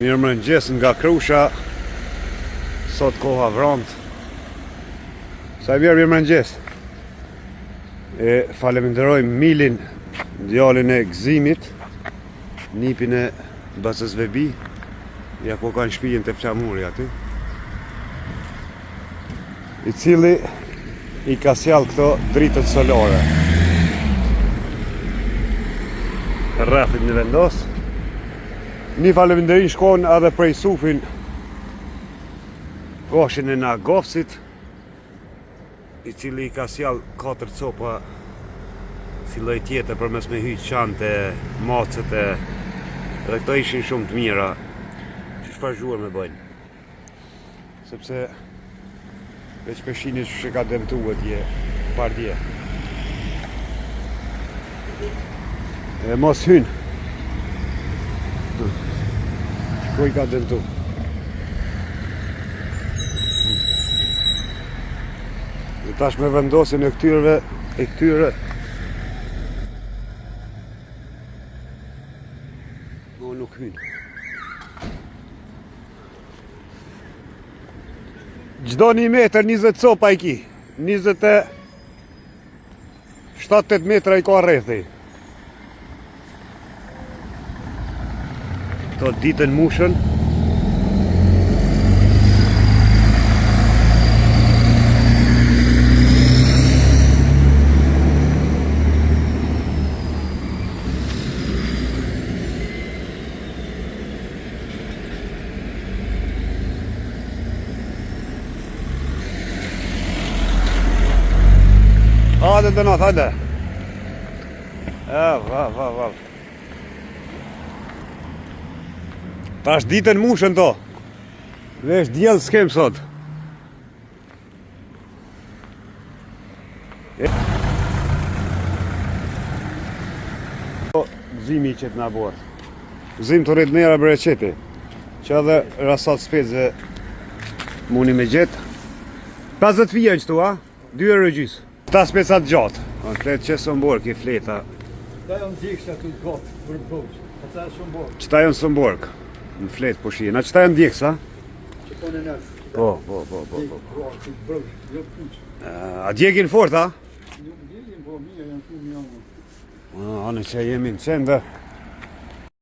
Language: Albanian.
Mirëmëngjes nga Krusha. Sot koha vrant. Sa mirëmëngjes. Faleminderojmë Milin, djalin e Gzimit, nipin e Basës Vebi. Ja ku kanë shpijen të Flamuri aty. I cili i ka sjell këto dritët solare. Rrafit në vendos. Një faleminderim shkon edhe prej Sufin, goshin e Nagofsit, i cili i ka sjell 4 copa si lloj tjetër për mes me hyjt qante, macet e dhe këto ishin shumë të mira. Që shfargjuar me bëjnë. Sepse veç peshinit që ka dëmtuar dje, pardje. E mos hynë. Shkoj ka dëmtu. Dhe tash me vendosin e këtyre mo nuk hynë. Gjdo 1 metër 20 copa i ki. 27-8 metra i ka rrethi. Këto ditën mushën. Hajde të natë, hajde. Va. Tash ditën mushën to. Vesh djellë s'kem sot. Gzimi i qëtë nga borë. Gzim të rritë mera bërë qëti. Që edhe rasat spezë muni me gjetë. 50 fija në qëtu, a? 2 euro gjysë. Ta specat gjatë. Fletë që së mborë ki fleta. Qëta janë djekësha të gatë për bëgjë. Qëta janë së mborë. Qëta janë së mborë. Në fletë po shije. Na qëta janë djekës, a? Që po në nërë. Po. A djekin fort, a? Nuk djekin, po mirë janë ku mjë. Anë që jemi në qendë.